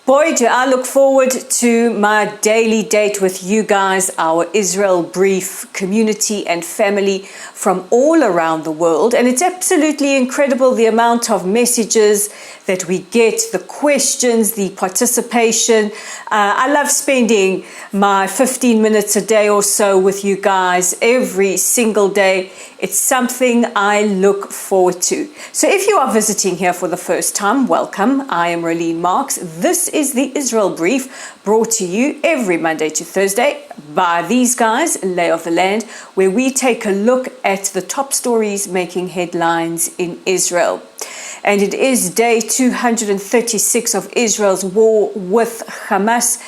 Boy, do I look forward to my daily date with you guys, our Israel Brief community and family from all around the world. And it's absolutely incredible the amount of messages that we get, the questions, the participation. I love spending my 15 minutes a day or so with you guys every single day. It's something I look forward to. So if you are visiting here for the first time, welcome. I am Rolene Marks. This is the Israel Brief, brought to you every Monday to Thursday by these guys, Lay of the Land, where we take a look at the top stories making headlines in Israel. And it is day 236 of Israel's war with Hamas.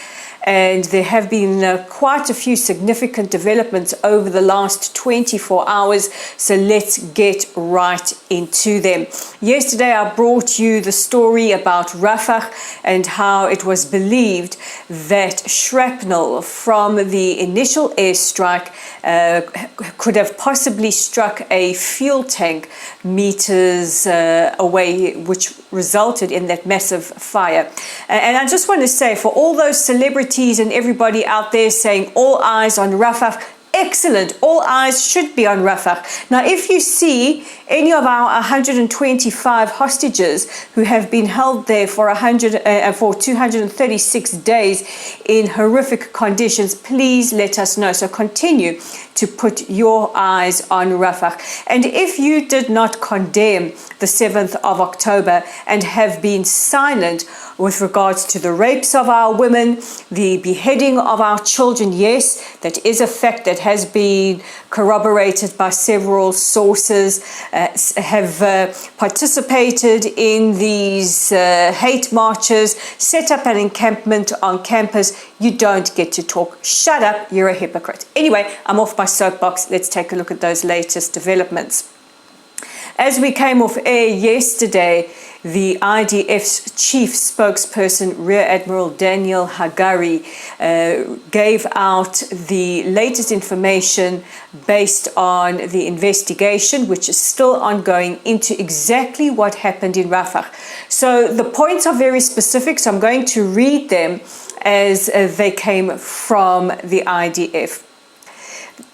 And there have been quite a few significant developments over the last 24 hours. So let's get right into them. Yesterday, I brought you the story about Rafah and how it was believed that shrapnel from the initial airstrike could have possibly struck a fuel tank meters away, which resulted in that massive fire. And I just want to say, for all those celebrities and everybody out there saying all eyes on Rafah, excellent. All eyes should be on Rafah. Now, if you see any of our 125 hostages who have been held there for 236 days in horrific conditions, please let us know. So continue to put your eyes on Rafah. And if you did not condemn the 7th of October and have been silent with regards to the rapes of our women, the beheading of our children, yes, that is a fact that has been corroborated by several sources, have participated in these hate marches, set up an encampment on campus, you don't get to talk. Shut up, you're a hypocrite. Anyway, I'm off my soapbox. Let's take a look at those latest developments. As we came off air yesterday, the IDF's chief spokesperson, Rear Admiral Daniel Hagari, gave out the latest information based on the investigation, which is still ongoing, into exactly what happened in Rafah. So the points are very specific, so I'm going to read them as they came from the IDF.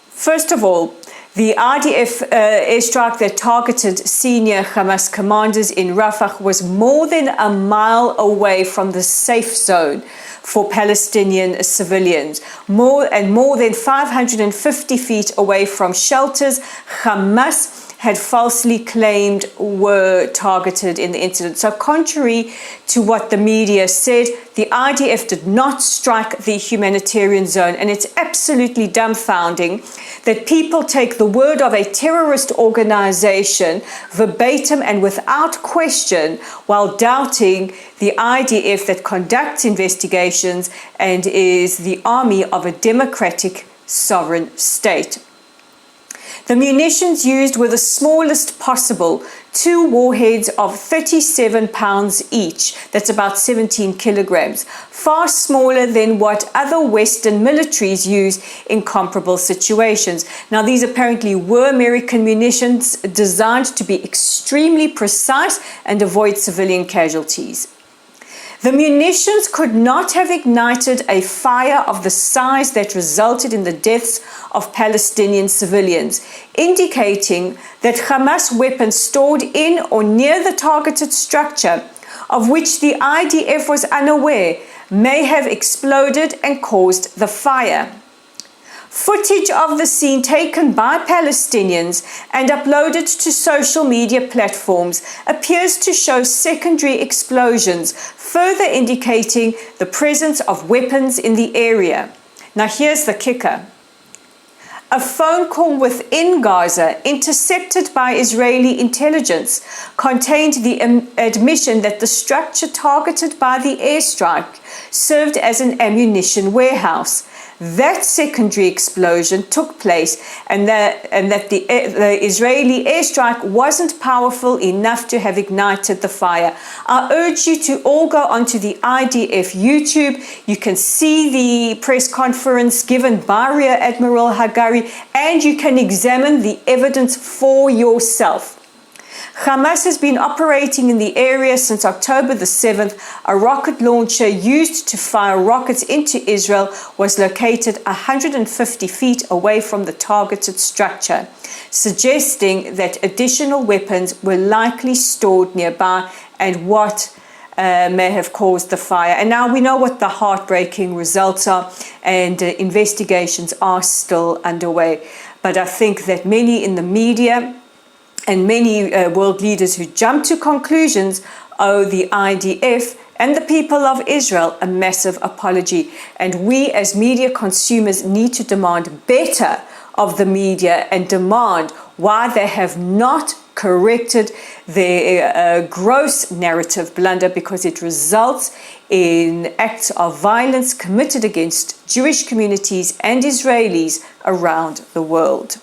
First of all, the IDF airstrike that targeted senior Hamas commanders in Rafah was more than a mile away from the safe zone for Palestinian civilians, more than 550 feet away from shelters Hamas had falsely claimed were targeted in the incident. So contrary to what the media said, the IDF did not strike the humanitarian zone. And it's absolutely dumbfounding that people take the word of a terrorist organization verbatim and without question while doubting the IDF that conducts investigations and is the army of a democratic sovereign state. The munitions used were the smallest possible, 2 warheads of 37 pounds each. That's about 17 kilograms, far smaller than what other Western militaries use in comparable situations. Now, these apparently were American munitions designed to be extremely precise and avoid civilian casualties. The munitions could not have ignited a fire of the size that resulted in the deaths of Palestinian civilians, indicating that Hamas weapons stored in or near the targeted structure, of which the IDF was unaware, may have exploded and caused the fire. Footage of the scene taken by Palestinians and uploaded to social media platforms appears to show secondary explosions, further indicating the presence of weapons in the area. Now here's the kicker. A phone call within Gaza, intercepted by Israeli intelligence, contained the admission that the structure targeted by the airstrike served as an ammunition warehouse. That secondary explosion took place, and that the Israeli airstrike wasn't powerful enough to have ignited the fire. I urge you to all go onto the IDF YouTube. You can see the press conference given by Rear Admiral Hagari, and you can examine the evidence for yourself. Hamas has been operating in the area since October the 7th. A rocket launcher used to fire rockets into Israel was located 150 feet away from the targeted structure, suggesting that additional weapons were likely stored nearby and what may have caused the fire. And now we know what the heartbreaking results are, and investigations are still underway. But I think that many in the media and many world leaders who jump to conclusions owe the IDF and the people of Israel a massive apology. And we as media consumers need to demand better of the media and demand why they have not corrected their gross narrative blunder, because it results in acts of violence committed against Jewish communities and Israelis around the world.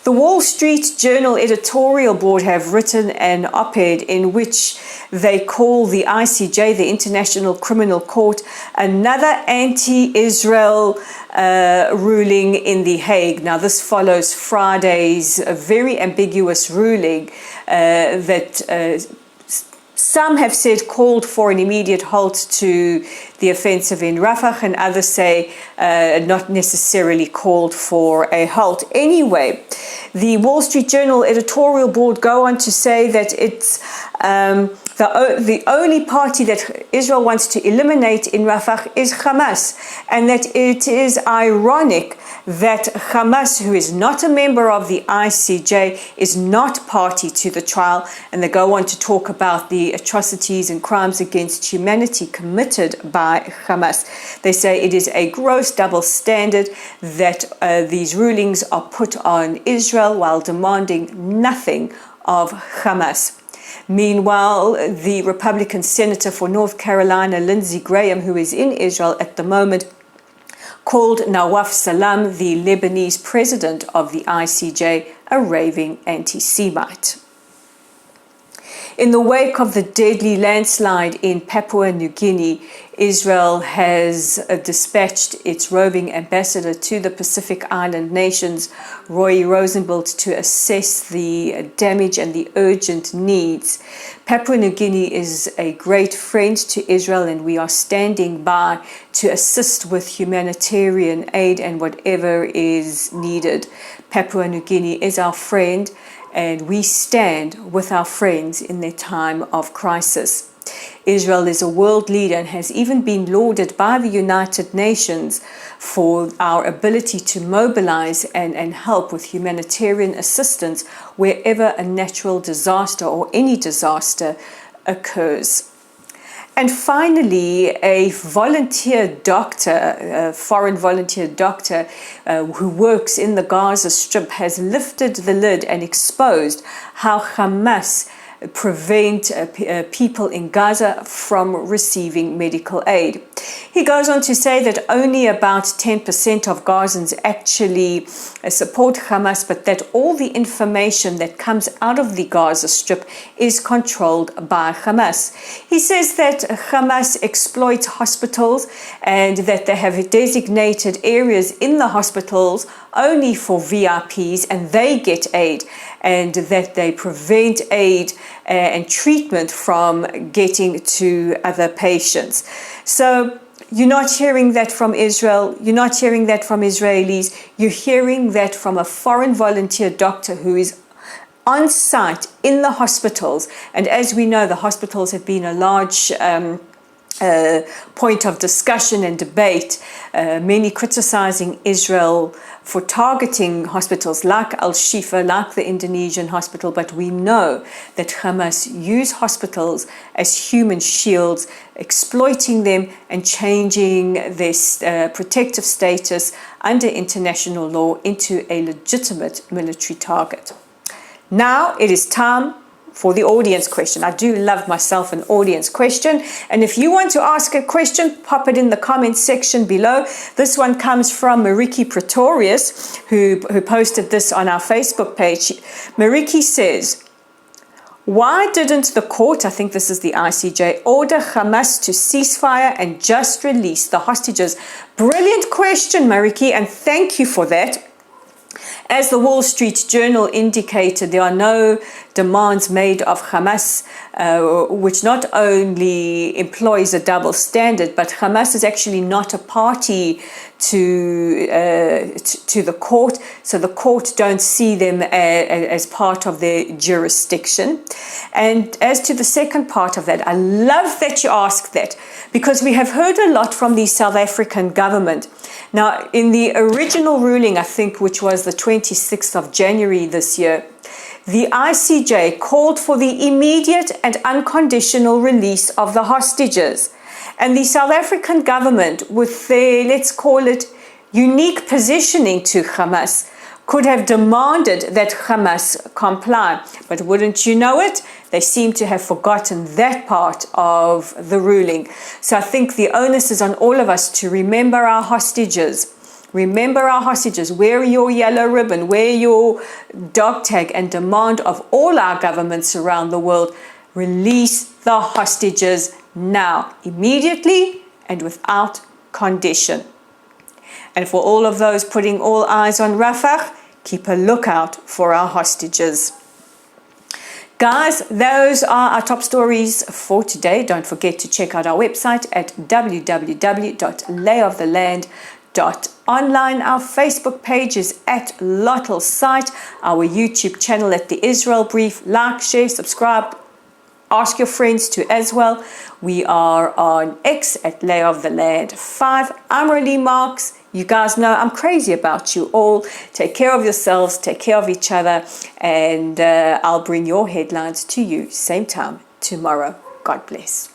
The Wall Street Journal editorial board have written an op-ed in which they call the ICJ, the International Criminal Court, another anti-Israel ruling in The Hague. Now, this follows Friday's very ambiguous ruling that some have said called for an immediate halt to the offensive in Rafah, and others say not necessarily called for a halt. Anyway, the Wall Street Journal editorial board go on to say that it's the only party that Israel wants to eliminate in Rafah is Hamas, and that it is ironic that Hamas, who is not a member of the ICJ, is not party to the trial. And they go on to talk about the atrocities and crimes against humanity committed by Hamas. They say it is a gross double standard that these rulings are put on Israel while demanding nothing of Hamas. Meanwhile, the Republican Senator for North Carolina, Lindsey Graham, who is in Israel at the moment, called Nawaf Salam, the Lebanese president of the ICJ, a raving anti-Semite. In the wake of the deadly landslide in Papua New Guinea, Israel has dispatched its roving ambassador to the Pacific Island nations, Roy Rosenblatt, to assess the damage and the urgent needs. Papua New Guinea is a great friend to Israel, and we are standing by to assist with humanitarian aid and whatever is needed. Papua New Guinea is our friend, and we stand with our friends in their time of crisis. Israel is a world leader and has even been lauded by the United Nations for our ability to mobilize and help with humanitarian assistance wherever a natural disaster or any disaster occurs. And finally, a volunteer doctor, a foreign volunteer doctor who works in the Gaza Strip, has lifted the lid and exposed how Hamas prevent people in Gaza from receiving medical aid. He goes on to say that only about 10% of Gazans actually support Hamas, but that all the information that comes out of the Gaza Strip is controlled by Hamas. He says that Hamas exploits hospitals and that they have designated areas in the hospitals only for VIPs and they get aid, and that they prevent aid and treatment from getting to other patients. So you're not hearing that from Israel, you're not hearing that from Israelis, you're hearing that from a foreign volunteer doctor who is on site in the hospitals. And as we know, the hospitals have been a large point of discussion and debate, many criticizing Israel for targeting hospitals like Al-Shifa, like the Indonesian hospital, but we know that Hamas use hospitals as human shields, exploiting them and changing their protective status under international law into a legitimate military target. Now it is time for the audience question. I do love myself an audience question. And if you want to ask a question, pop it in the comments section below. This one comes from Mariki Pretorius, who posted this on our Facebook page. Mariki says, why didn't the court, I think this is the ICJ, order Hamas to cease fire and just release the hostages? Brilliant question, Mariki, and thank you for that. As the Wall Street Journal indicated, there are no demands made of Hamas, which not only employs a double standard, but Hamas is actually not a party to the court, so the court don't see them as part of their jurisdiction. And as to the second part of that, I love that you asked that, because we have heard a lot from the South African government. Now, in the original ruling, I think, which was the 26th of January this year, the ICJ called for the immediate and unconditional release of the hostages. And the South African government, with their, let's call it, unique positioning to Hamas, could have demanded that Hamas comply. But wouldn't you know it, they seem to have forgotten that part of the ruling. So I think the onus is on all of us to remember our hostages. Remember our hostages. Wear your yellow ribbon, wear your dog tag, and demand of all our governments around the world, release the hostages now, immediately and without condition. And for all of those putting all eyes on Rafah, keep a lookout for our hostages. Guys, those are our top stories for today. Don't forget to check out our website at www.layoftheland.online. Our Facebook page is at Lottle Site. Our YouTube channel at The Israel Brief. Like, share, subscribe. Ask your friends to as well. We are on X at Lay of the Land 5. I'm Rolly Marks. You guys know I'm crazy about you all. Take care of yourselves, take care of each other, and I'll bring your headlines to you same time tomorrow. God bless.